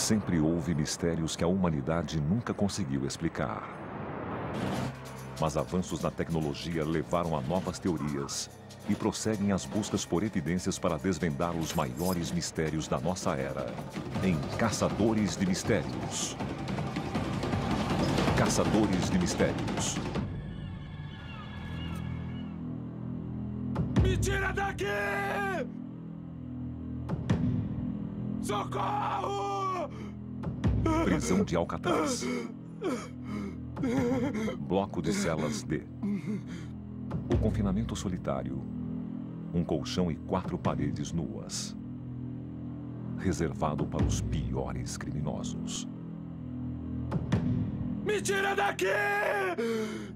Sempre houve mistérios que a humanidade nunca conseguiu explicar. Mas avanços na tecnologia levaram a novas teorias e prosseguem as buscas por evidências para desvendar os maiores mistérios da nossa era, em Caçadores de Mistérios. Caçadores de Mistérios. Me tira daqui! Socorro! Prisão de Alcatraz. Bloco de celas D. O confinamento solitário. Um colchão e 4 paredes nuas. Reservado para os piores criminosos. Me tira daqui!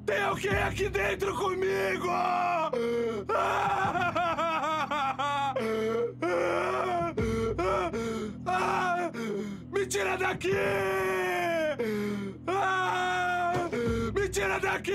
Tem alguém aqui dentro comigo! Me tira daqui! Me tira daqui!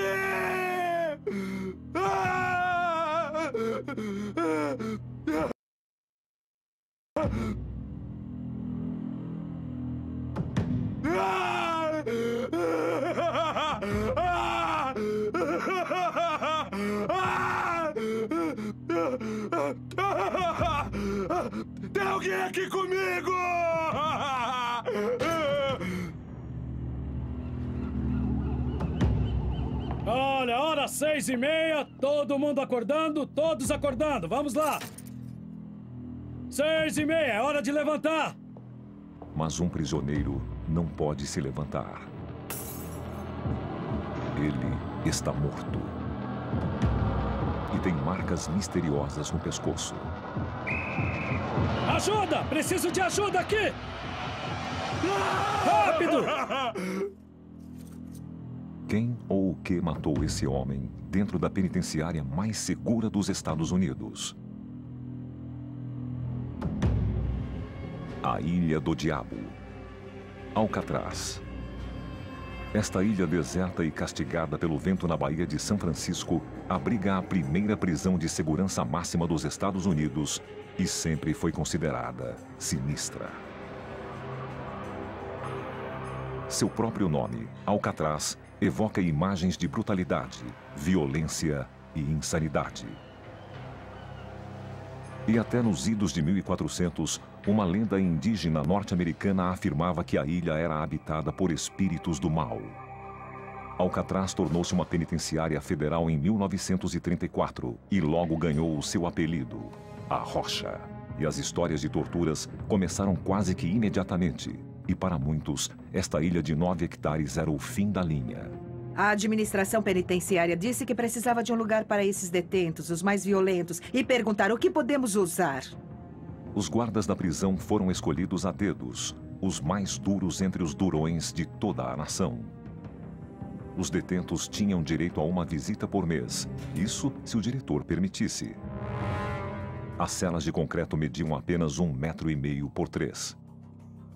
Tem alguém aqui comigo! Olha, hora 6h30, todo mundo acordando, todos acordando, vamos lá! 6h30, é hora de levantar! Mas um prisioneiro não pode se levantar. Ele está morto. E tem marcas misteriosas no pescoço. Ajuda! Preciso de ajuda aqui! Rápido! Quem ou o que matou esse homem dentro da penitenciária mais segura dos Estados Unidos? A Ilha do Diabo. Alcatraz. Esta ilha deserta e castigada pelo vento na Baía de São Francisco abriga a primeira prisão de segurança máxima dos Estados Unidos e sempre foi considerada sinistra. Seu próprio nome, Alcatraz, evoca imagens de brutalidade, violência e insanidade. E até nos idos de 1400, uma lenda indígena norte-americana afirmava que a ilha era habitada por espíritos do mal. Alcatraz tornou-se uma penitenciária federal em 1934 e logo ganhou o seu apelido, a Rocha. E as histórias de torturas começaram quase que imediatamente. E para muitos, esta ilha de 9 hectares era o fim da linha. A administração penitenciária disse que precisava de um lugar para esses detentos, os mais violentos, e perguntaram o que podemos usar. Os guardas da prisão foram escolhidos a dedos, os mais duros entre os durões de toda a nação. Os detentos tinham direito a uma visita por mês, isso se o diretor permitisse. As celas de concreto mediam apenas 1,5 m por 3.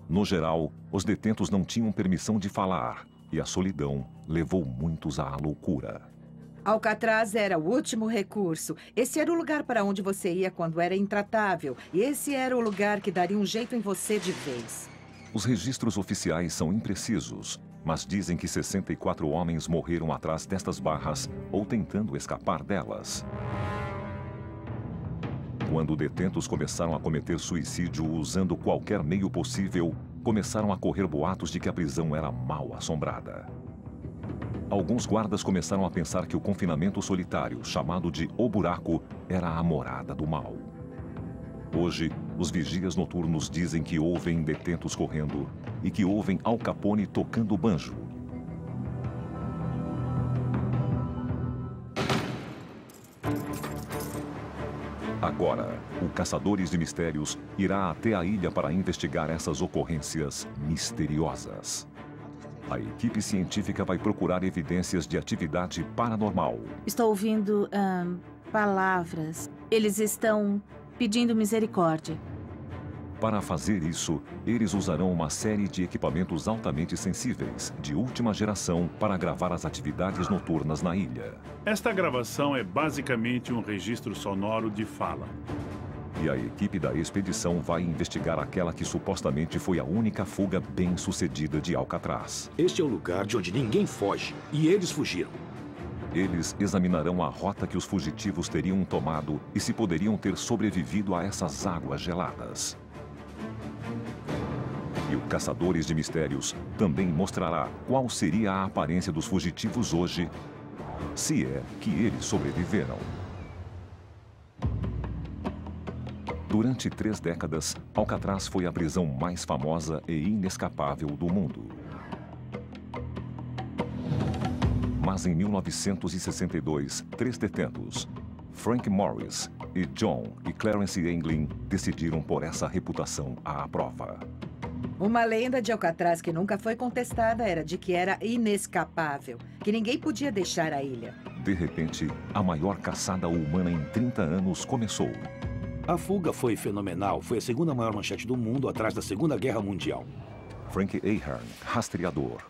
No geral, os detentos não tinham permissão de falar, e a solidão levou muitos à loucura. Alcatraz era o último recurso. Esse era o lugar para onde você ia quando era intratável. E esse era o lugar que daria um jeito em você de vez. Os registros oficiais são imprecisos, mas dizem que 64 homens morreram atrás destas barras ou tentando escapar delas. Quando detentos começaram a cometer suicídio usando qualquer meio possível, começaram a correr boatos de que a prisão era mal assombrada. Alguns guardas começaram a pensar que o confinamento solitário, chamado de O Buraco, era a morada do mal. Hoje, os vigias noturnos dizem que ouvem detentos correndo e que ouvem Al Capone tocando banjo. Agora, o Caçadores de Mistérios irá até a ilha para investigar essas ocorrências misteriosas. A equipe científica vai procurar evidências de atividade paranormal. Estou ouvindo palavras. Eles estão pedindo misericórdia. Para fazer isso, eles usarão uma série de equipamentos altamente sensíveis, de última geração, para gravar as atividades noturnas na ilha. Esta gravação é basicamente um registro sonoro de fala. E a equipe da expedição vai investigar aquela que supostamente foi a única fuga bem-sucedida de Alcatraz. Este é o lugar de onde ninguém foge. E eles fugiram. Eles examinarão a rota que os fugitivos teriam tomado e se poderiam ter sobrevivido a essas águas geladas. E o Caçadores de Mistérios também mostrará qual seria a aparência dos fugitivos hoje, se é que eles sobreviveram. Durante 3 décadas, Alcatraz foi a prisão mais famosa e inescapável do mundo. Mas em 1962, 3 detentos, Frank Morris e John e Clarence Anglin, decidiram pôr essa reputação à prova. Uma lenda de Alcatraz que nunca foi contestada era de que era inescapável, que ninguém podia deixar a ilha. De repente, a maior caçada humana em 30 anos começou. A fuga foi fenomenal. Foi a segunda maior manchete do mundo, atrás da Segunda Guerra Mundial. Frank Ahern, rastreador.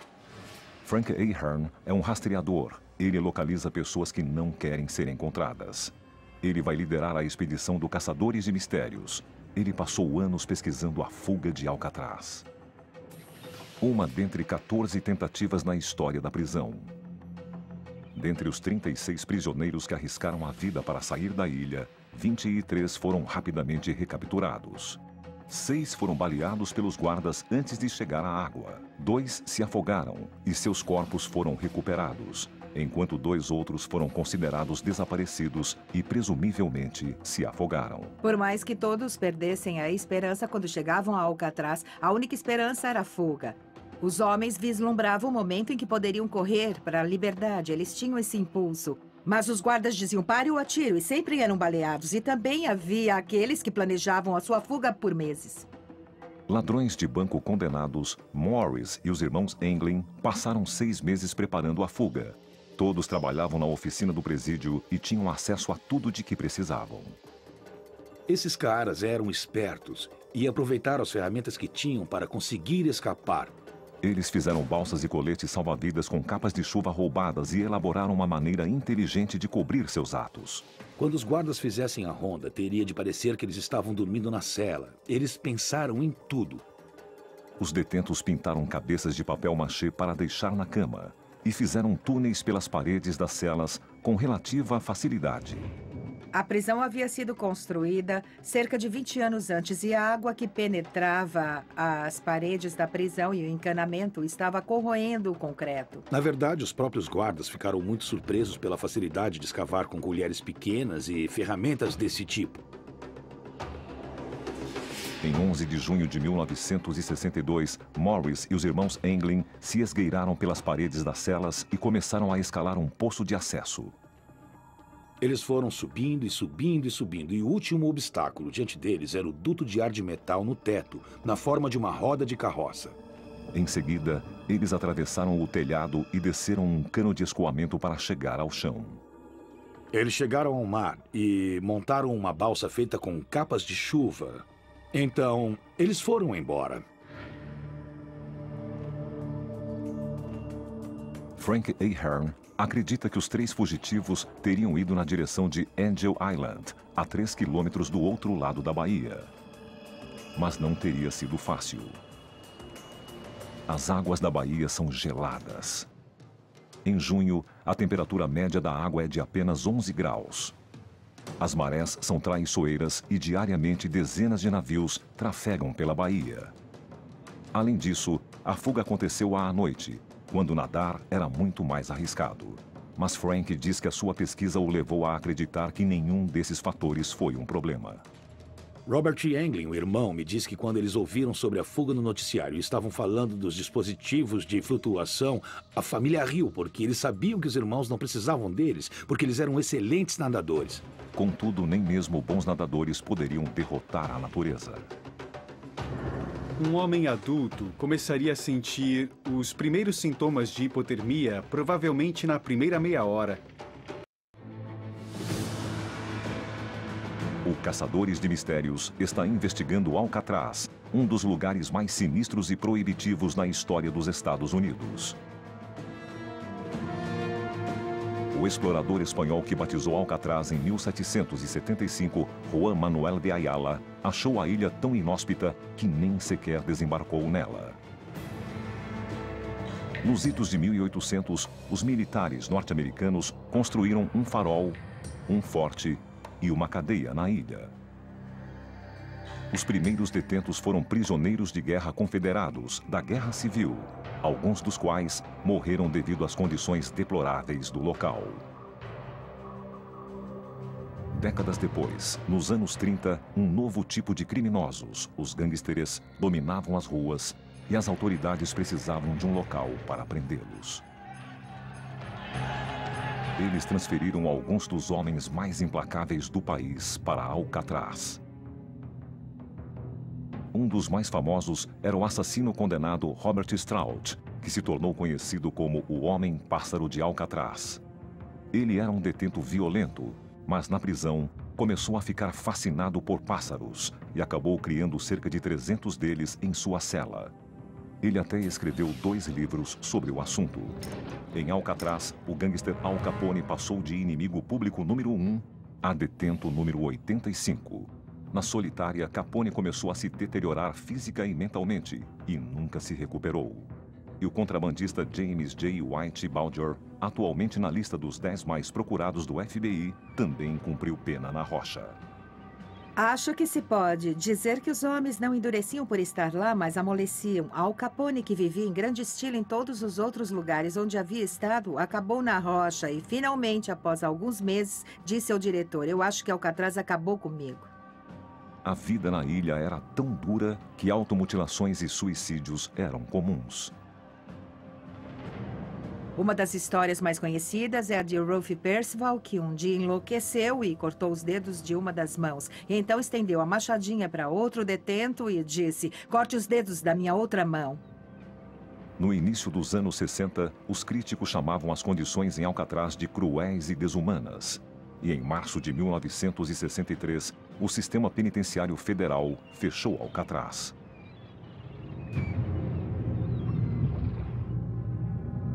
Frank Ahern é um rastreador. Ele localiza pessoas que não querem ser encontradas. Ele vai liderar a expedição do Caçadores de Mistérios. Ele passou anos pesquisando a fuga de Alcatraz. Uma dentre 14 tentativas na história da prisão. Dentre os 36 prisioneiros que arriscaram a vida para sair da ilha, 23 foram rapidamente recapturados. 6 foram baleados pelos guardas antes de chegar à água. 2 se afogaram e seus corpos foram recuperados, enquanto 2 outros foram considerados desaparecidos e presumivelmente se afogaram. Por mais que todos perdessem a esperança quando chegavam a Alcatraz, a única esperança era a fuga. Os homens vislumbravam o momento em que poderiam correr para a liberdade. Eles tinham esse impulso. Mas os guardas diziam pare ou atire e sempre eram baleados. E também havia aqueles que planejavam a sua fuga por meses. Ladrões de banco condenados, Morris e os irmãos Anglin passaram 6 meses preparando a fuga. Todos trabalhavam na oficina do presídio e tinham acesso a tudo de que precisavam. Esses caras eram espertos e aproveitaram as ferramentas que tinham para conseguir escapar. Eles fizeram balsas e coletes salva-vidas com capas de chuva roubadas e elaboraram uma maneira inteligente de cobrir seus atos. Quando os guardas fizessem a ronda, teria de parecer que eles estavam dormindo na cela. Eles pensaram em tudo. Os detentos pintaram cabeças de papel machê para deixar na cama e fizeram túneis pelas paredes das celas com relativa facilidade. A prisão havia sido construída cerca de 20 anos antes e a água que penetrava as paredes da prisão e o encanamento estava corroendo o concreto. Na verdade, os próprios guardas ficaram muito surpresos pela facilidade de escavar com colheres pequenas e ferramentas desse tipo. Em 11 de junho de 1962, Morris e os irmãos Anglin se esgueiraram pelas paredes das celas e começaram a escalar um poço de acesso. Eles foram subindo e subindo e subindo, e o último obstáculo diante deles era o duto de ar de metal no teto, na forma de uma roda de carroça. Em seguida, eles atravessaram o telhado e desceram um cano de escoamento para chegar ao chão. Eles chegaram ao mar e montaram uma balsa feita com capas de chuva. Então, eles foram embora. Frank Ahern acredita que os 3 fugitivos teriam ido na direção de Angel Island, a 3 quilômetros do outro lado da baía. Mas não teria sido fácil. As águas da baía são geladas. Em junho, a temperatura média da água é de apenas 11 graus. As marés são traiçoeiras e diariamente dezenas de navios trafegam pela baía. Além disso, a fuga aconteceu à noite, quando nadar era muito mais arriscado. Mas Frank diz que a sua pesquisa o levou a acreditar que nenhum desses fatores foi um problema. Robert Anglin, o irmão, me disse que quando eles ouviram sobre a fuga no noticiário e estavam falando dos dispositivos de flutuação, a família riu, porque eles sabiam que os irmãos não precisavam deles, porque eles eram excelentes nadadores. Contudo, nem mesmo bons nadadores poderiam derrotar a natureza. Um homem adulto começaria a sentir os primeiros sintomas de hipotermia provavelmente na primeira meia hora. O Caçadores de Mistérios está investigando Alcatraz, um dos lugares mais sinistros e proibitivos na história dos Estados Unidos. O explorador espanhol que batizou Alcatraz em 1775, Juan Manuel de Ayala, achou a ilha tão inóspita que nem sequer desembarcou nela. Nos idos de 1800, os militares norte-americanos construíram um farol, um forte e uma cadeia na ilha. Os primeiros detentos foram prisioneiros de guerra confederados da Guerra Civil, alguns dos quais morreram devido às condições deploráveis do local. Décadas depois, nos anos 30, um novo tipo de criminosos, os gangsters, dominavam as ruas e as autoridades precisavam de um local para prendê-los. Eles transferiram alguns dos homens mais implacáveis do país para Alcatraz. Um dos mais famosos era o assassino condenado Robert Stroud, que se tornou conhecido como o Homem-Pássaro de Alcatraz. Ele era um detento violento, mas na prisão começou a ficar fascinado por pássaros e acabou criando cerca de 300 deles em sua cela. Ele até escreveu 2 livros sobre o assunto. Em Alcatraz, o gangster Al Capone passou de inimigo público número 1 a detento número 85. Na solitária, Capone começou a se deteriorar física e mentalmente e nunca se recuperou. E o contrabandista James J. White Bowdler, atualmente na lista dos 10 mais procurados do FBI, também cumpriu pena na rocha. Acho que se pode dizer que os homens não endureciam por estar lá, mas amoleciam. Al Capone, que vivia em grande estilo em todos os outros lugares onde havia estado, acabou na rocha e, finalmente, após alguns meses, disse ao diretor: "Eu acho que Alcatraz acabou comigo." A vida na ilha era tão dura que automutilações e suicídios eram comuns. Uma das histórias mais conhecidas é a de Rolfe Percival, que um dia enlouqueceu e cortou os dedos de uma das mãos. E então estendeu a machadinha para outro detento e disse: "Corte os dedos da minha outra mão." No início dos anos 60, os críticos chamavam as condições em Alcatraz de cruéis e desumanas. E em março de 1963, o sistema penitenciário federal fechou Alcatraz.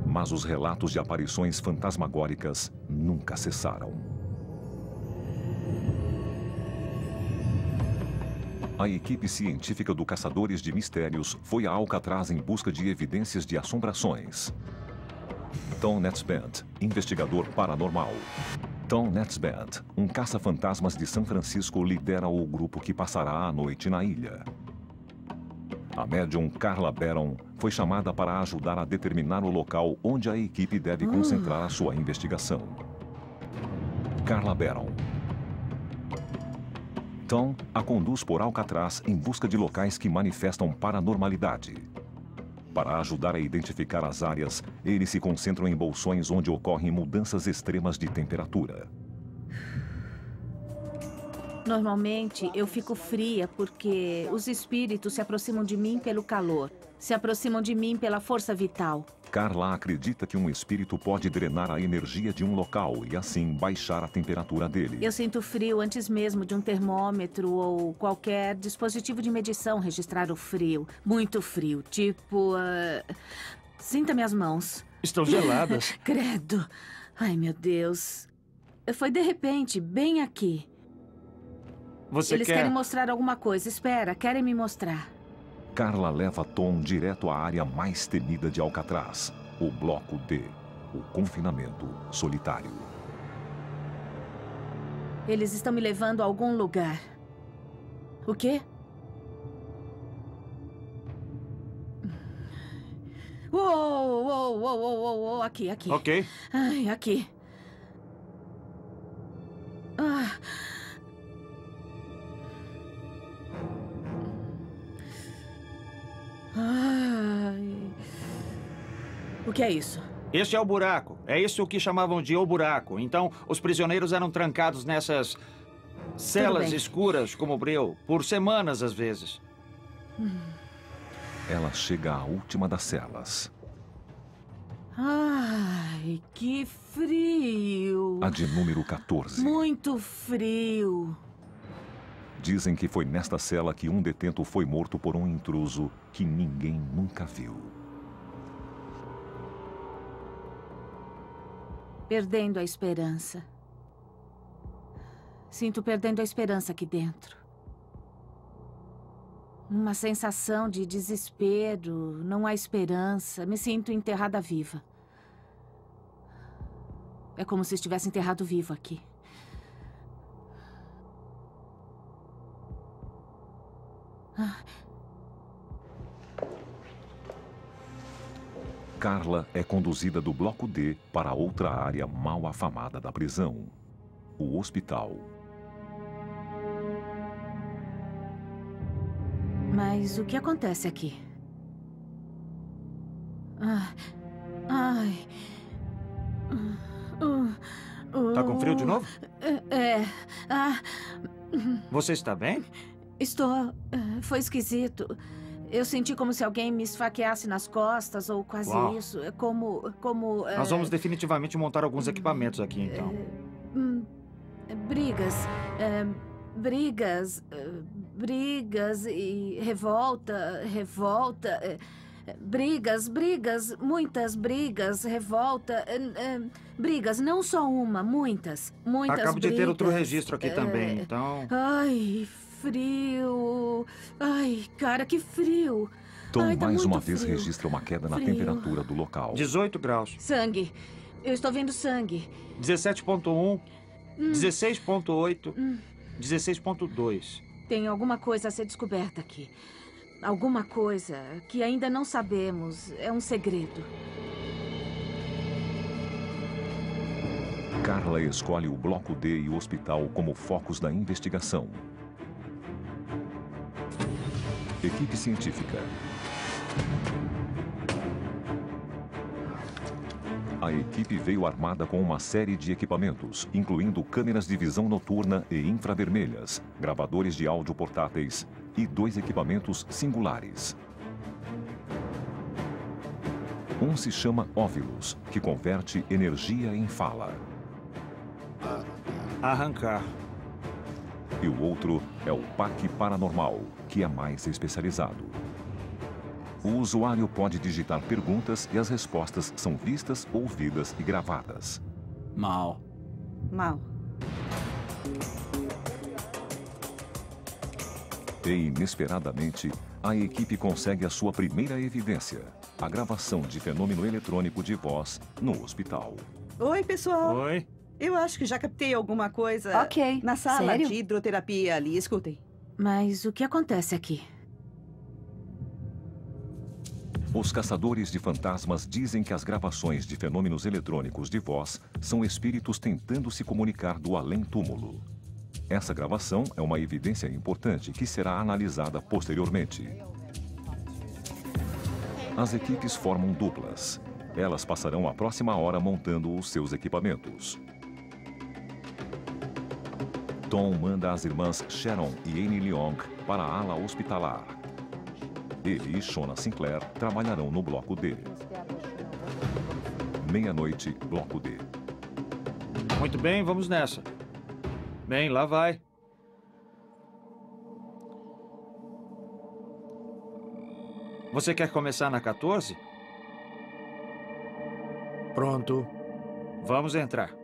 Mas os relatos de aparições fantasmagóricas nunca cessaram. A equipe científica do Caçadores de Mistérios foi a Alcatraz em busca de evidências de assombrações. Tom Netzband, investigador paranormal. Tom Netzband, um caça-fantasmas de São Francisco, lidera o grupo que passará a noite na ilha. A médium Carla Barron foi chamada para ajudar a determinar o local onde a equipe deve concentrar a sua investigação. Carla Barron. Tom a conduz por Alcatraz em busca de locais que manifestam paranormalidade. Para ajudar a identificar as áreas, eles se concentram em bolsões onde ocorrem mudanças extremas de temperatura. Normalmente, eu fico fria porque os espíritos se aproximam de mim pelo calor. Se aproximam de mim pela força vital. Carla acredita que um espírito pode drenar a energia de um local e, assim, baixar a temperatura dele. Eu sinto frio antes mesmo de um termômetro ou qualquer dispositivo de medição registrar o frio. Muito frio. Tipo... Sinta minhas mãos. Estão geladas. Credo. Ai, meu Deus. Foi de repente, bem aqui. Eles querem mostrar alguma coisa. Espera, querem me mostrar. Carla leva Tom direto à área mais temida de Alcatraz, o Bloco D, o confinamento solitário. Eles estão me levando a algum lugar. O quê? Uou, aqui. Ok. Ai, aqui. Ai. O que é isso? Este é o buraco. É isso que chamavam de o buraco. Então, os prisioneiros eram trancados nessas celas escuras como breu, por semanas às vezes. Ela chega à última das celas. Ai, que frio. A de número 14. Muito frio. Dizem que foi nesta cela que um detento foi morto por um intruso que ninguém nunca viu. Perdendo a esperança. Sinto perdendo a esperança aqui dentro. Uma sensação de desespero, não há esperança. Me sinto enterrada viva. É como se estivesse enterrado vivo aqui. Carla é conduzida do bloco D para outra área mal afamada da prisão, o hospital. Mas o que acontece aqui? Ai. Tá com frio de novo? Ah, Você está bem? estou. Foi esquisito. Eu senti como se alguém me esfaqueasse nas costas, ou quase Uau. isso. É como. Nós vamos definitivamente montar alguns equipamentos aqui, então. Brigas. Brigas e revolta. Brigas, muitas brigas, revolta. Brigas, não só uma, muitas Acabo de ter brigas. outro registro aqui também, então... Ai, frio. Ai, cara, que frio. Tom Ai, tá mais uma muito vez frio. registra uma queda na Frio. temperatura do local. 18 graus. Sangue. Eu estou vendo sangue. 17,1, 16,8, 16,2. Tem alguma coisa a ser descoberta aqui. Alguma coisa que ainda não sabemos. É um segredo. Carla escolhe o bloco D e o hospital como focos da investigação. Equipe científica. A equipe veio armada com uma série de equipamentos, incluindo câmeras de visão noturna e infravermelhas, gravadores de áudio portáteis e 2 equipamentos singulares. Um se chama Óvulos, que converte energia em fala. Arrancar. E o outro é o PAC Paranormal, que é mais especializado. O usuário pode digitar perguntas e as respostas são vistas, ouvidas e gravadas. Mal. E, inesperadamente, a equipe consegue a sua primeira evidência: a gravação de fenômeno eletrônico de voz no hospital. Oi, pessoal. Oi? Eu acho que já captei alguma coisa Ok. na sala Sério? de hidroterapia ali. Escutem. Mas o que acontece aqui? Os caçadores de fantasmas dizem que as gravações de fenômenos eletrônicos de voz são espíritos tentando se comunicar do além-túmulo. Essa gravação é uma evidência importante que será analisada posteriormente. As equipes formam duplas. Elas passarão a próxima hora montando os seus equipamentos. Tom manda as irmãs Sharon e Annie Leong para a ala hospitalar. Ele e Shona Sinclair trabalharão no bloco D. Meia-noite, bloco D. Muito bem, vamos nessa. Bem, lá vai. Você quer começar na 14? Pronto. Vamos entrar.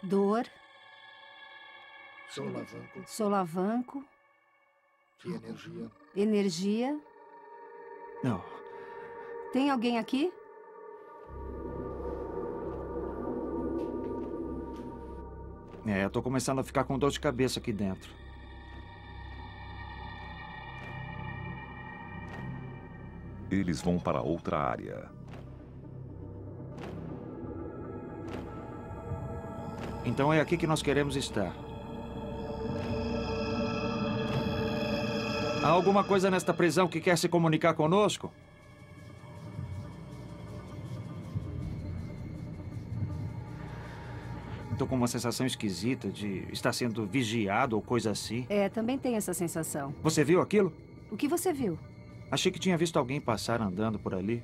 Dor, Solavanco solavanco, de energia. energia. Não. Tem alguém aqui? Eu tô começando a ficar com dor de cabeça aqui dentro. Eles vão para outra área. Então é aqui que nós queremos estar. Há alguma coisa nesta prisão que quer se comunicar conosco? Estou com uma sensação esquisita de estar sendo vigiado ou coisa assim. Também tenho essa sensação. Você viu aquilo? O que você viu? Achei que tinha visto alguém passar andando por ali.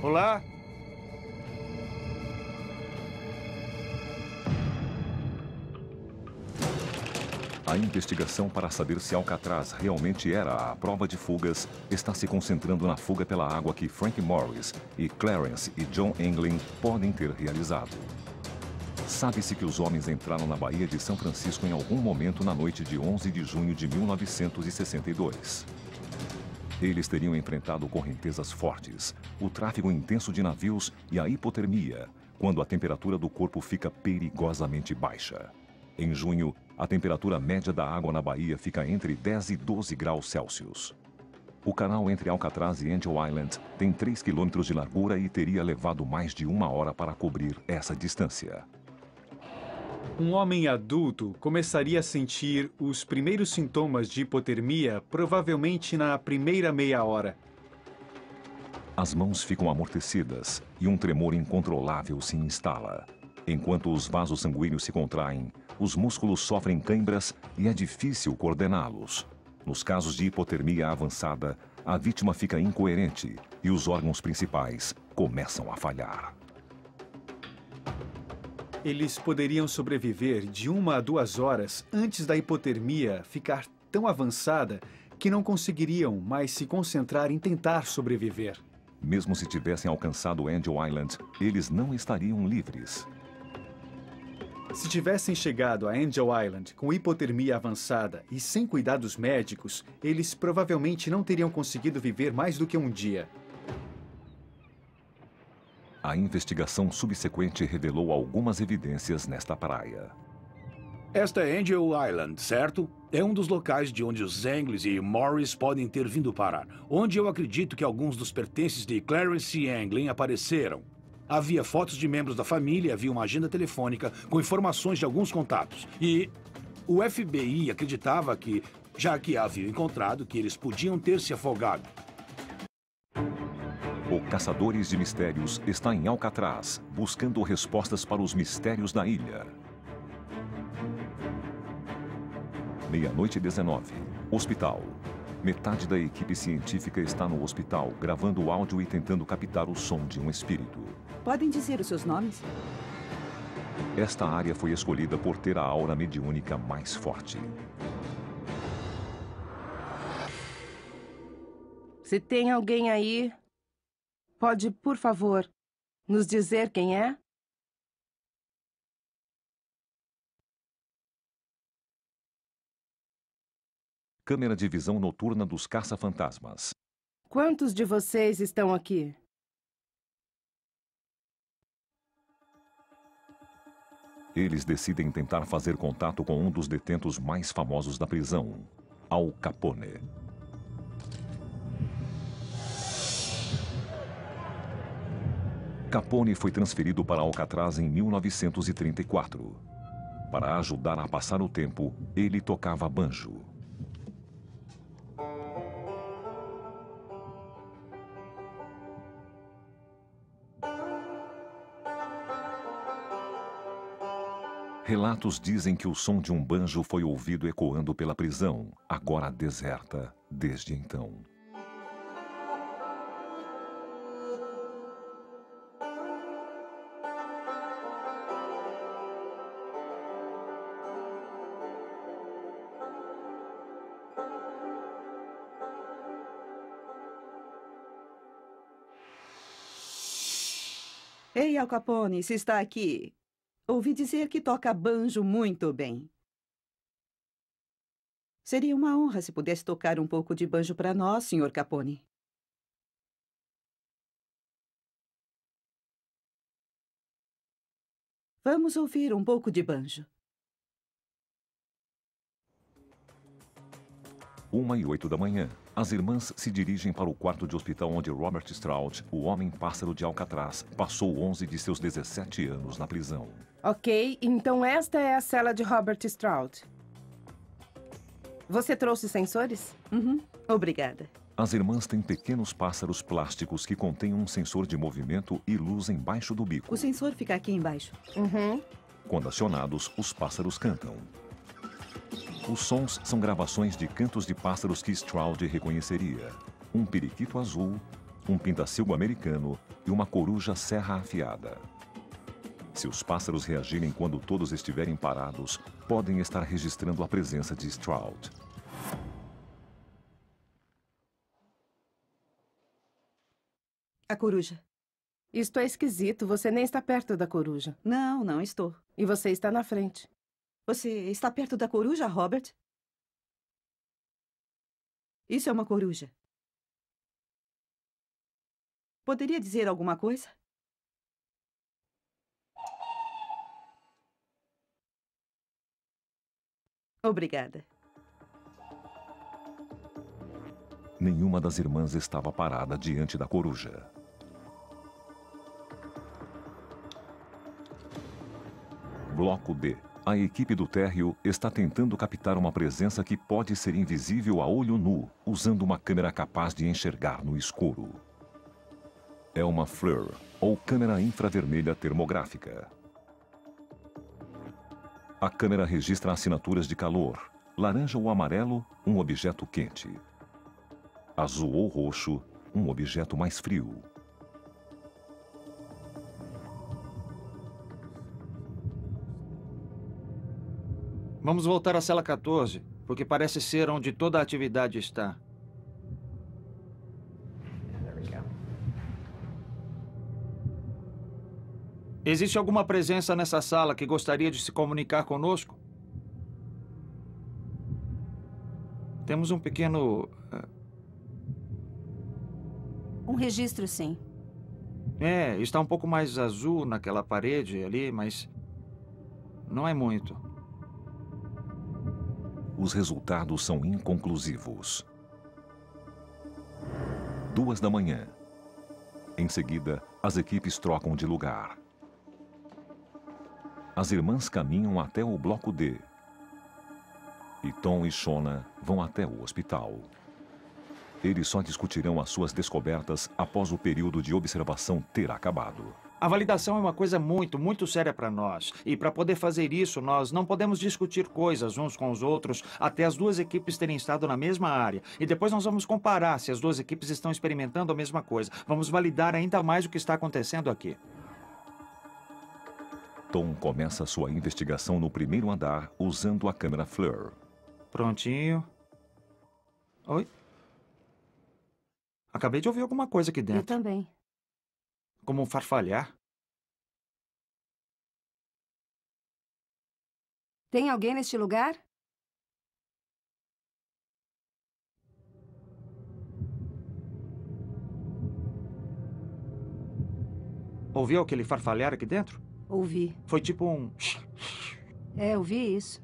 Olá? A investigação para saber se Alcatraz realmente era a prova de fugas está se concentrando na fuga pela água que Frank Morris e Clarence e John Englin podem ter realizado. Sabe-se que os homens entraram na Baía de São Francisco em algum momento na noite de 11 de junho de 1962. Eles teriam enfrentado correntezas fortes, o tráfego intenso de navios e a hipotermia, quando a temperatura do corpo fica perigosamente baixa. Em junho, a temperatura média da água na Baía fica entre 10 e 12 graus Celsius. O canal entre Alcatraz e Angel Island tem 3 quilômetros de largura e teria levado mais de 1 hora para cobrir essa distância. Um homem adulto começaria a sentir os primeiros sintomas de hipotermia provavelmente na primeira meia hora. As mãos ficam amortecidas e um tremor incontrolável se instala. Enquanto os vasos sanguíneos se contraem, os músculos sofrem câimbras e é difícil coordená-los. Nos casos de hipotermia avançada, a vítima fica incoerente e os órgãos principais começam a falhar. Eles poderiam sobreviver de 1 a 2 horas antes da hipotermia ficar tão avançada que não conseguiriam mais se concentrar em tentar sobreviver. Mesmo se tivessem alcançado Angel Island, eles não estariam livres. Se tivessem chegado a Angel Island com hipotermia avançada e sem cuidados médicos, eles provavelmente não teriam conseguido viver mais do que um dia. A investigação subsequente revelou algumas evidências nesta praia. Esta é Angel Island, certo? É um dos locais de onde os Englis e Morris podem ter vindo parar, onde eu acredito que alguns dos pertences de Clarence Englin apareceram. Havia fotos de membros da família, havia uma agenda telefônica com informações de alguns contatos. E o FBI acreditava que, já que a haviam encontrado, que eles podiam ter se afogado. O Caçadores de Mistérios está em Alcatraz, buscando respostas para os mistérios da ilha. Meia-noite e 19. Hospital. Metade da equipe científica está no hospital, gravando o áudio e tentando captar o som de um espírito. Podem dizer os seus nomes? Esta área foi escolhida por ter a aura mediúnica mais forte. Se tem alguém aí, pode, por favor, nos dizer quem é? Câmera de visão noturna dos caça-fantasmas. Quantos de vocês estão aqui? Eles decidem tentar fazer contato com um dos detentos mais famosos da prisão, Al Capone. Capone foi transferido para Alcatraz em 1934. Para ajudar a passar o tempo, ele tocava banjo. Relatos dizem que o som de um banjo foi ouvido ecoando pela prisão, agora deserta desde então. Ei, Al Capone, se está aqui. Ouvi dizer que toca banjo muito bem. Seria uma honra se pudesse tocar um pouco de banjo para nós, Sr. Capone. Vamos ouvir um pouco de banjo. 1h08 da manhã. As irmãs se dirigem para o quarto de hospital onde Robert Stroud, o homem-pássaro de Alcatraz, passou 11 de seus 17 anos na prisão. Ok, então esta é a cela de Robert Stroud. Você trouxe sensores? Obrigada. As irmãs têm pequenos pássaros plásticos que contêm um sensor de movimento e luz embaixo do bico. O sensor fica aqui embaixo. Quando acionados, os pássaros cantam. Os sons são gravações de cantos de pássaros que Stroud reconheceria. Um periquito azul, um pintacilgo americano e uma coruja serra afiada. Se os pássaros reagirem quando todos estiverem parados, podem estar registrando a presença de Stroud. A coruja. Isto é esquisito. Você nem está perto da coruja. Não, não estou. E você está na frente. Você está perto da coruja, Robert? Isso é uma coruja. Poderia dizer alguma coisa? Obrigada. Nenhuma das irmãs estava parada diante da coruja. Bloco D. A equipe do térreo está tentando captar uma presença que pode ser invisível a olho nu, usando uma câmera capaz de enxergar no escuro. É uma FLIR, ou câmera infravermelha termográfica. A câmera registra assinaturas de calor, laranja ou amarelo, um objeto quente. Azul ou roxo, um objeto mais frio. Vamos voltar à cela 14, porque parece ser onde toda a atividade está. Existe alguma presença nessa sala que gostaria de se comunicar conosco? Temos um pequeno... Um registro, sim. está um pouco mais azul naquela parede ali, mas não é muito. Os resultados são inconclusivos. 2 da manhã. Em seguida, as equipes trocam de lugar. As irmãs caminham até o bloco D. E Tom e Shona vão até o hospital. Eles só discutirão as suas descobertas após o período de observação ter acabado. A validação é uma coisa muito séria para nós. E para poder fazer isso, nós não podemos discutir coisas uns com os outros até as duas equipes terem estado na mesma área. E depois nós vamos comparar se as duas equipes estão experimentando a mesma coisa. Vamos validar ainda mais o que está acontecendo aqui. Tom começa sua investigação no primeiro andar usando a câmera FLIR. Prontinho. Oi? Acabei de ouvir alguma coisa aqui dentro. Eu também. Como um farfalhar. Tem alguém neste lugar? Ouviu aquele farfalhar aqui dentro? Ouvi. Foi tipo um... Eu vi isso.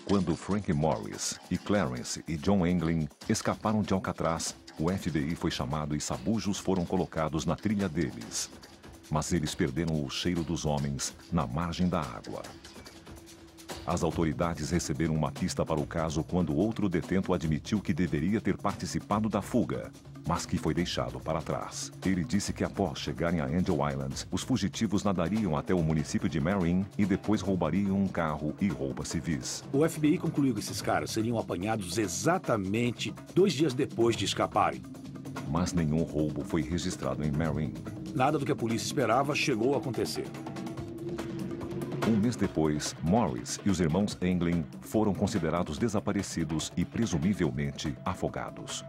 Quando Frank Morris e Clarence e John Englin escaparam de Alcatraz, o FBI foi chamado e sabujos foram colocados na trilha deles. Mas eles perderam o cheiro dos homens na margem da água. As autoridades receberam uma pista para o caso quando outro detento admitiu que deveria ter participado da fuga, mas que foi deixado para trás. Ele disse que após chegarem a Angel Island, os fugitivos nadariam até o município de Marin e depois roubariam um carro e roupas civis. O FBI concluiu que esses caras seriam apanhados exatamente 2 dias depois de escaparem. Mas nenhum roubo foi registrado em Marin. Nada do que a polícia esperava chegou a acontecer. Um mês depois, Morris e os irmãos Englin foram considerados desaparecidos e presumivelmente afogados.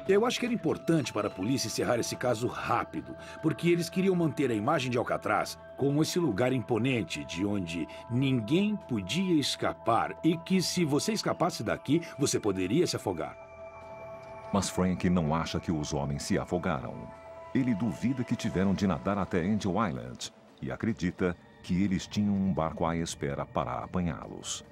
Eu acho que era importante para a polícia encerrar esse caso rápido, porque eles queriam manter a imagem de Alcatraz como esse lugar imponente de onde ninguém podia escapar e que, se você escapasse daqui, você poderia se afogar. Mas Frank não acha que os homens se afogaram. Ele duvida que tiveram de nadar até Angel Island e acredita que eles tinham um barco à espera para apanhá-los.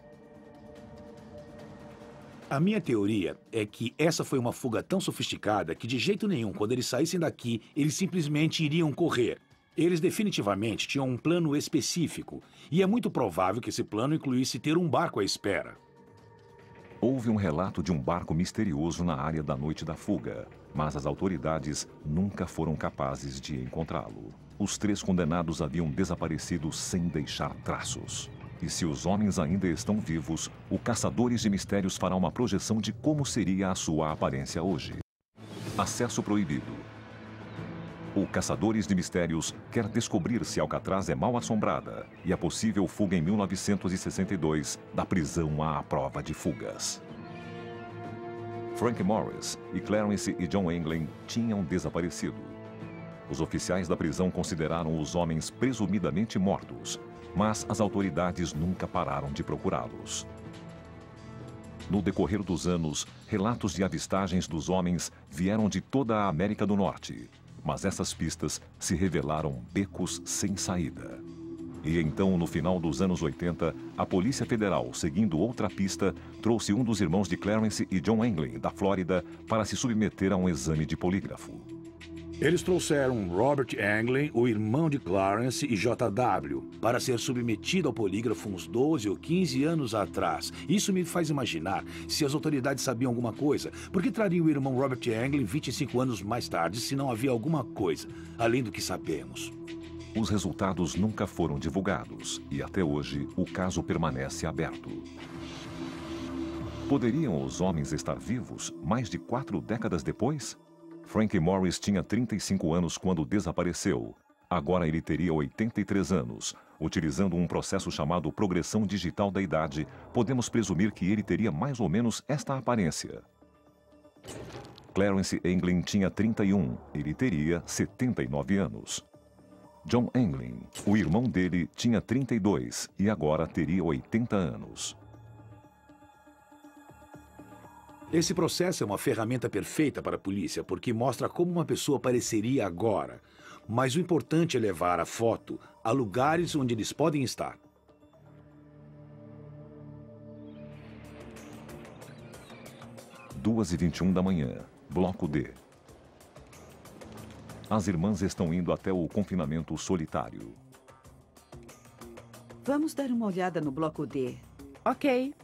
A minha teoria é que essa foi uma fuga tão sofisticada que de jeito nenhum, quando eles saíssem daqui, eles simplesmente iriam correr. Eles definitivamente tinham um plano específico, e é muito provável que esse plano incluísse ter um barco à espera. Houve um relato de um barco misterioso na área da noite da fuga, mas as autoridades nunca foram capazes de encontrá-lo. os 3 condenados haviam desaparecido sem deixar traços. E se os homens ainda estão vivos, o Caçadores de Mistérios fará uma projeção de como seria a sua aparência hoje. Acesso proibido. O Caçadores de Mistérios quer descobrir se Alcatraz é mal assombrada e a possível fuga em 1962 da prisão à prova de fugas. Frank Morris e Clarence e John Englin tinham desaparecido. Os oficiais da prisão consideraram os homens presumidamente mortos, mas as autoridades nunca pararam de procurá-los. No decorrer dos anos, relatos de avistagens dos homens vieram de toda a América do Norte, mas essas pistas se revelaram becos sem saída. E então, no final dos anos 80, a Polícia Federal, seguindo outra pista, trouxe um dos irmãos de Clarence e John Englin, da Flórida, para se submeter a um exame de polígrafo. Eles trouxeram Robert Englin, o irmão de Clarence e JW, para ser submetido ao polígrafo uns 12 ou 15 anos atrás. Isso me faz imaginar se as autoridades sabiam alguma coisa. Por que trariam o irmão Robert Englin 25 anos mais tarde se não havia alguma coisa, além do que sabemos? Os resultados nunca foram divulgados e, até hoje, o caso permanece aberto. Poderiam os homens estar vivos mais de 4 décadas depois? Frank Morris tinha 35 anos quando desapareceu. Agora ele teria 83 anos. Utilizando um processo chamado progressão digital da idade, podemos presumir que ele teria mais ou menos esta aparência. Clarence Englin tinha 31. Ele teria 79 anos. John Englin, o irmão dele, tinha 32 e agora teria 80 anos. Esse processo é uma ferramenta perfeita para a polícia, porque mostra como uma pessoa pareceria agora. Mas o importante é levar a foto a lugares onde eles podem estar. Às 2h21 da manhã, Bloco D. As irmãs estão indo até o confinamento solitário. Vamos dar uma olhada no bloco D. Ok.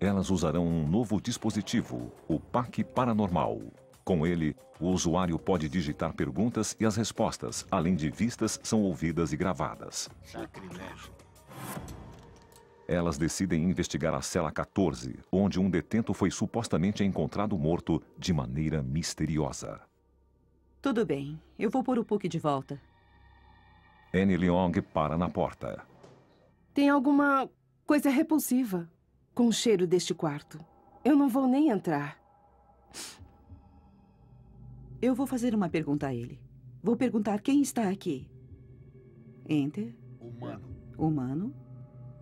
Elas usarão um novo dispositivo, o PAC Paranormal. Com ele, o usuário pode digitar perguntas e as respostas, além de vistas, são ouvidas e gravadas. Sacrilégio. Elas decidem investigar a cela 14, onde um detento foi supostamente encontrado morto de maneira misteriosa. Tudo bem. Eu vou pôr o Puck de volta. Annie Leong para na porta. Tem alguma coisa repulsiva com o cheiro deste quarto. Eu não vou nem entrar. Eu vou fazer uma pergunta a ele. Vou perguntar quem está aqui. Enter. Humano. Humano.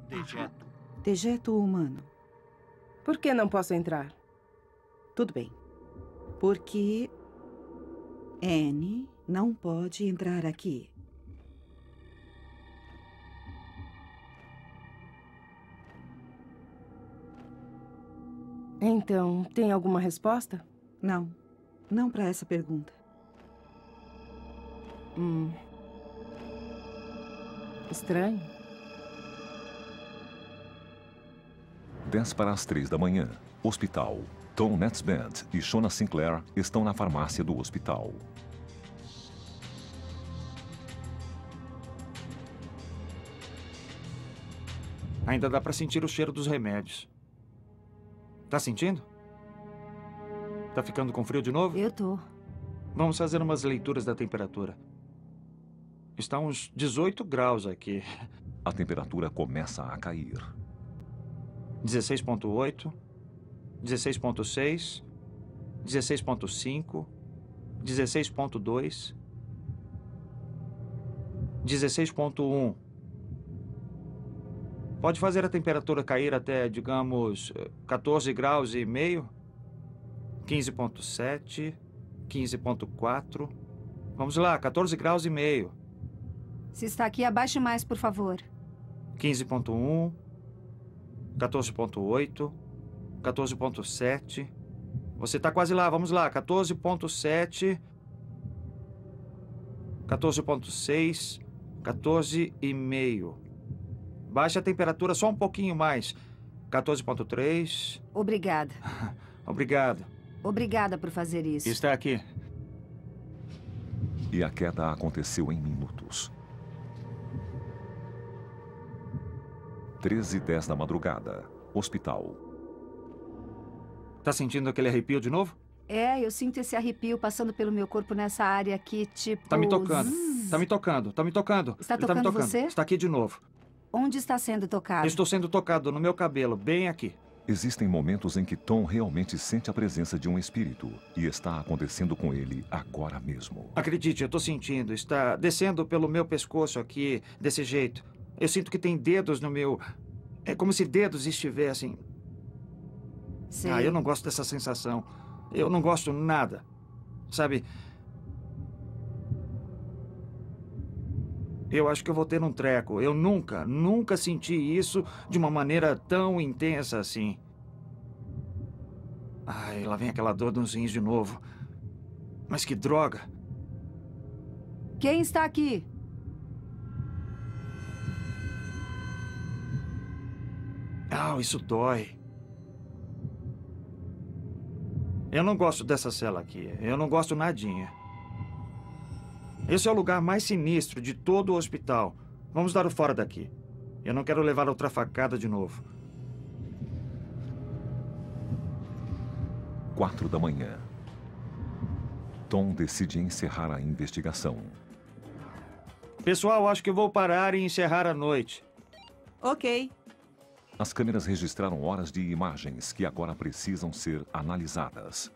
Dejeto. Dejeto humano. Por que não posso entrar? Tudo bem. Porque Annie não pode entrar aqui. Então, tem alguma resposta? Não. Não para essa pergunta. Estranho. 2:10 da manhã. Hospital. Tom Netzband e Shona Sinclair estão na farmácia do hospital. Ainda dá para sentir o cheiro dos remédios. Tá sentindo? Tá ficando com frio de novo? Eu tô. Vamos fazer umas leituras da temperatura. Está uns 18 graus aqui. A temperatura começa a cair. 16,8, 16,6, 16,5, 16,2, 16,1. Pode fazer a temperatura cair até, digamos, 14 graus e meio? 15,7, 15,4. Vamos lá, 14 graus e meio. Se está aqui, abaixe mais, por favor. 15,1, 14,8, 14,7. Você está quase lá, vamos lá. 14,7, 14,6, 14,5. Baixa a temperatura só um pouquinho mais. 14,3. Obrigada. Obrigado. Obrigada por fazer isso. Está aqui. E a queda aconteceu em minutos. 13h10 da madrugada. Hospital. Tá sentindo aquele arrepio de novo? É, eu sinto esse arrepio passando pelo meu corpo nessa área aqui, tipo... Tá me tocando. Tá me tocando. Tá me tocando. Está Ele tá me tocando tocando. você? Está aqui de novo. Onde está sendo tocado? Estou sendo tocado no meu cabelo, bem aqui. Existem momentos em que Tom realmente sente a presença de um espírito. E está acontecendo com ele agora mesmo. Acredite, eu tô sentindo. Está descendo pelo meu pescoço aqui, desse jeito. Eu sinto que tem dedos no meu... É como se dedos estivessem... Sei. Ah, eu não gosto dessa sensação. Eu não gosto nada. Sabe? Eu acho que eu vou ter um treco. Eu nunca senti isso de uma maneira tão intensa assim. Ai, lá vem aquela dor nos rins de novo. Mas que droga. Quem está aqui? Ah, isso dói. Eu não gosto dessa cela aqui. Eu não gosto nadinha. Esse é o lugar mais sinistro de todo o hospital. Vamos dar o fora daqui. Eu não quero levar outra facada de novo. 4 da manhã. Tom decide encerrar a investigação. Pessoal, acho que vou parar e encerrar a noite. Ok. As câmeras registraram horas de imagens que agora precisam ser analisadas.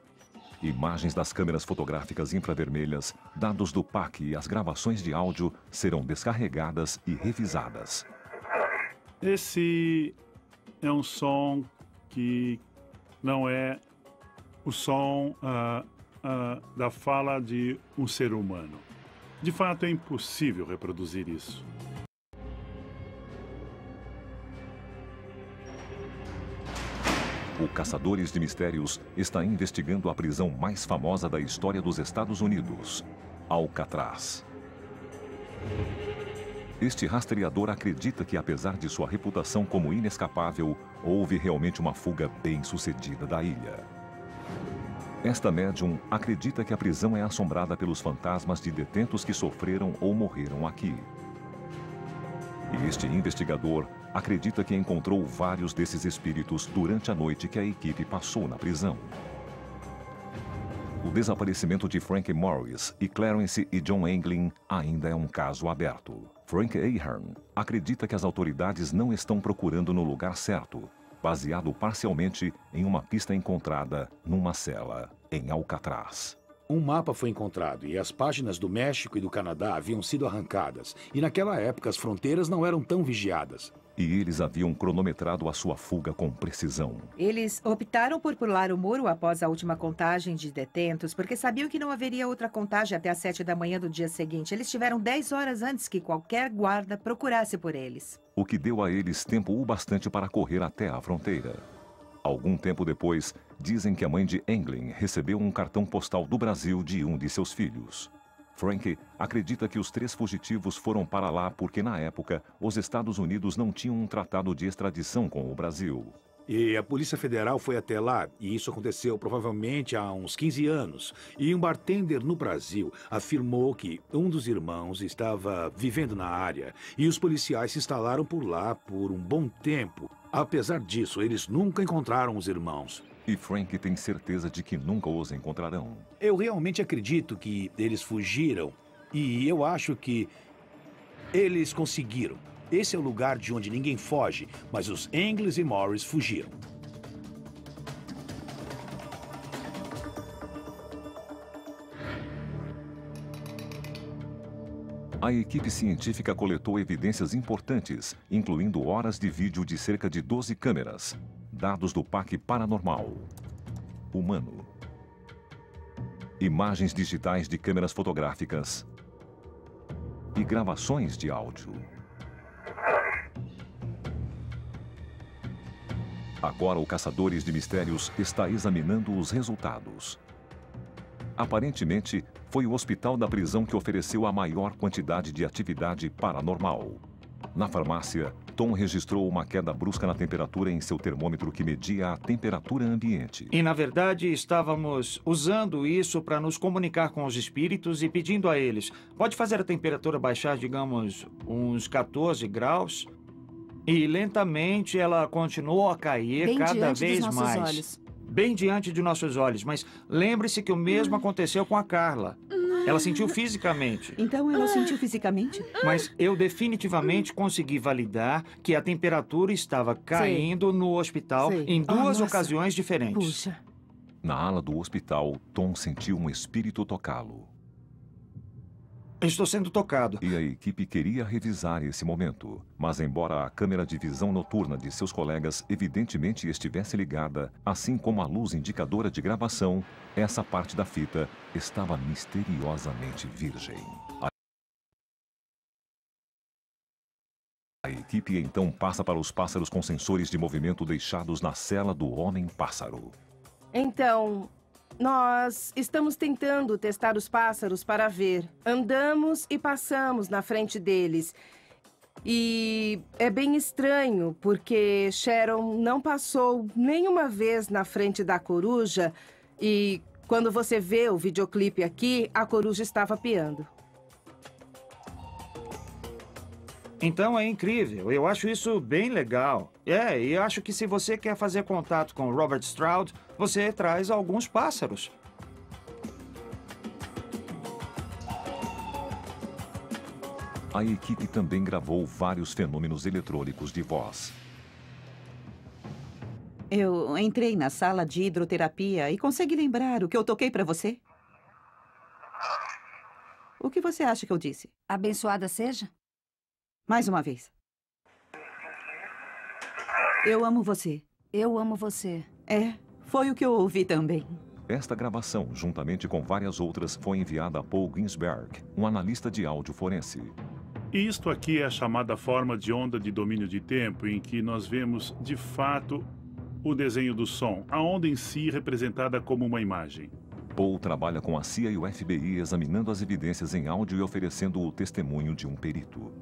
Imagens das câmeras fotográficas infravermelhas, dados do PAC e as gravações de áudio serão descarregadas e revisadas. Esse é um som que não é o som da fala de um ser humano. De fato, é impossível reproduzir isso. O Caçadores de Mistérios está investigando a prisão mais famosa da história dos Estados Unidos, Alcatraz. Este rastreador acredita que, apesar de sua reputação como inescapável, houve realmente uma fuga bem-sucedida da ilha. Esta médium acredita que a prisão é assombrada pelos fantasmas de detentos que sofreram ou morreram aqui. E este investigador acredita que encontrou vários desses espíritos durante a noite que a equipe passou na prisão. O desaparecimento de Frank Morris e Clarence e John Anglin ainda é um caso aberto. Frank Ahern acredita que as autoridades não estão procurando no lugar certo, baseado parcialmente em uma pista encontrada numa cela em Alcatraz. Um mapa foi encontrado e as páginas do México e do Canadá haviam sido arrancadas. E naquela época as fronteiras não eram tão vigiadas. E eles haviam cronometrado a sua fuga com precisão. Eles optaram por pular o muro após a última contagem de detentos, porque sabiam que não haveria outra contagem até às 7 da manhã do dia seguinte. Eles tiveram 10 horas antes que qualquer guarda procurasse por eles. O que deu a eles tempo o bastante para correr até a fronteira. Algum tempo depois, dizem que a mãe de Anglin recebeu um cartão postal do Brasil de um de seus filhos. Frank acredita que os 3 fugitivos foram para lá porque, na época, os Estados Unidos não tinham um tratado de extradição com o Brasil. E a Polícia Federal foi até lá, e isso aconteceu provavelmente há uns 15 anos. E um bartender no Brasil afirmou que um dos irmãos estava vivendo na área, e os policiais se instalaram por lá por um bom tempo. Apesar disso, eles nunca encontraram os irmãos. E Frank tem certeza de que nunca os encontrarão. Eu realmente acredito que eles fugiram, e eu acho que eles conseguiram. Esse é o lugar de onde ninguém foge, mas os Anglin e Morris fugiram. A equipe científica coletou evidências importantes, incluindo horas de vídeo de cerca de 12 câmeras, dados do PAC paranormal, humano, imagens digitais de câmeras fotográficas e gravações de áudio. Agora o Caçadores de Mistérios está examinando os resultados. Aparentemente, foi o hospital da prisão que ofereceu a maior quantidade de atividade paranormal. Na farmácia, Tom registrou uma queda brusca na temperatura em seu termômetro que media a temperatura ambiente. E, na verdade, estávamos usando isso para nos comunicar com os espíritos e pedindo a eles. Pode fazer a temperatura baixar, digamos, uns 14 graus? E lentamente ela continuou a cair Bem cada diante vez dos nossos mais. olhos. Bem diante de nossos olhos. Mas lembre-se que o mesmo aconteceu com a Carla. Ela sentiu fisicamente. Então ela sentiu fisicamente? Mas eu definitivamente consegui validar que a temperatura estava caindo no hospital em duas ocasiões diferentes. Puxa. Na ala do hospital, Tom sentiu um espírito tocá-lo. Estou sendo tocado. E a equipe queria revisar esse momento. Mas embora a câmera de visão noturna de seus colegas evidentemente estivesse ligada, assim como a luz indicadora de gravação, essa parte da fita estava misteriosamente virgem. A equipe então passa para os pássaros com sensores de movimento deixados na cela do Homem-Pássaro. Então, nós estamos tentando testar os pássaros para ver. Andamos e passamos na frente deles. E é bem estranho, porque Sharon não passou nenhuma vez na frente da coruja e quando você vê o videoclipe aqui, a coruja estava piando. Então é incrível. Eu acho isso bem legal. E acho que se você quer fazer contato com Robert Stroud, você traz alguns pássaros. A equipe também gravou vários fenômenos eletrônicos de voz. Eu entrei na sala de hidroterapia e consegui lembrar o que eu toquei para você? O que você acha que eu disse? Abençoada seja? Mais uma vez. Eu amo você. Eu amo você. É, foi o que eu ouvi também. Esta gravação, juntamente com várias outras, foi enviada a Paul Ginsberg, um analista de áudio forense. E isto aqui é a chamada forma de onda de domínio de tempo, em que nós vemos, de fato, o desenho do som, a onda em si representada como uma imagem. Paul trabalha com a CIA e o FBI examinando as evidências em áudio e oferecendo o testemunho de um perito.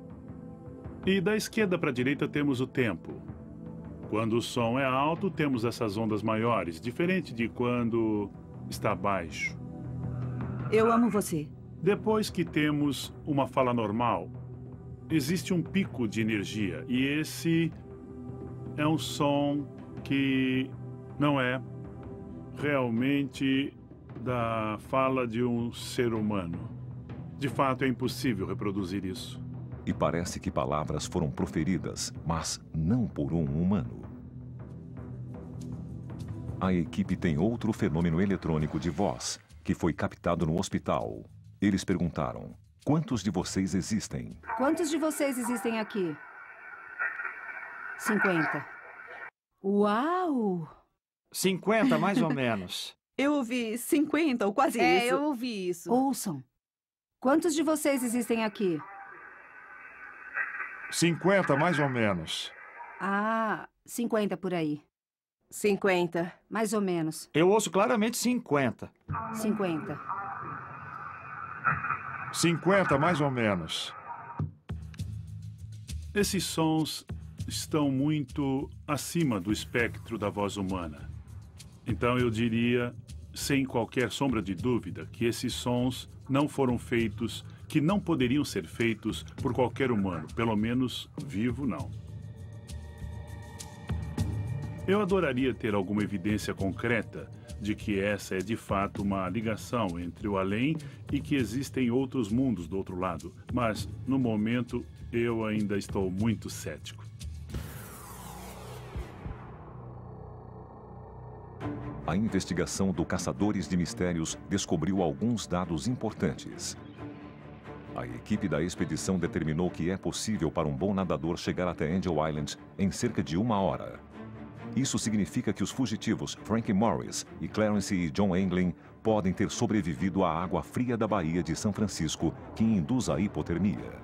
E da esquerda para a direita temos o tempo. Quando o som é alto, temos essas ondas maiores, diferente de quando está baixo. Eu amo você. Depois que temos uma fala normal, existe um pico de energia. E esse é um som que não é realmente da fala de um ser humano. De fato, é impossível reproduzir isso. E parece que palavras foram proferidas, mas não por um humano. A equipe tem outro fenômeno eletrônico de voz, que foi captado no hospital. Eles perguntaram: quantos de vocês existem? Quantos de vocês existem aqui? 50. Uau! 50, mais ou menos. Eu ouvi 50 ou quase isso. Eu ouvi isso. Ouçam. Quantos de vocês existem aqui? 50, mais ou menos. 50 por aí. 50. Mais ou menos. Eu ouço claramente 50. 50. 50, mais ou menos. Esses sons estão muito acima do espectro da voz humana. Então eu diria, sem qualquer sombra de dúvida, que esses sons não foram feitos, que não poderiam ser feitos por qualquer humano, pelo menos vivo não. Eu adoraria ter alguma evidência concreta de que essa é de fato uma ligação entre o além e que existem outros mundos do outro lado, mas no momento eu ainda estou muito cético. A investigação do Caçadores de Mistérios descobriu alguns dados importantes. A equipe da expedição determinou que é possível para um bom nadador chegar até Angel Island em cerca de 1 hora. Isso significa que os fugitivos Frank Morris e Clarence e John Englin podem ter sobrevivido à água fria da Baía de São Francisco, que induz a hipotermia.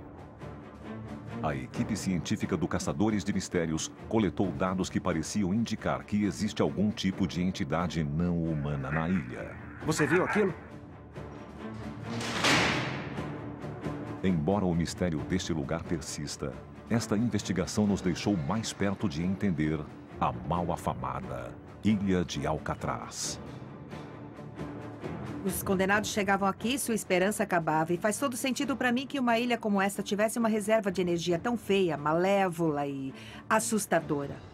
A equipe científica do Caçadores de Mistérios coletou dados que pareciam indicar que existe algum tipo de entidade não humana na ilha. Você viu aquilo? Embora o mistério deste lugar persista, Esta investigação nos deixou mais perto de entender a mal afamada Ilha de Alcatraz. Os condenados chegavam aqui, sua esperança acabava. E faz todo sentido para mim que uma ilha como esta tivesse uma reserva de energia tão feia, malévola e assustadora.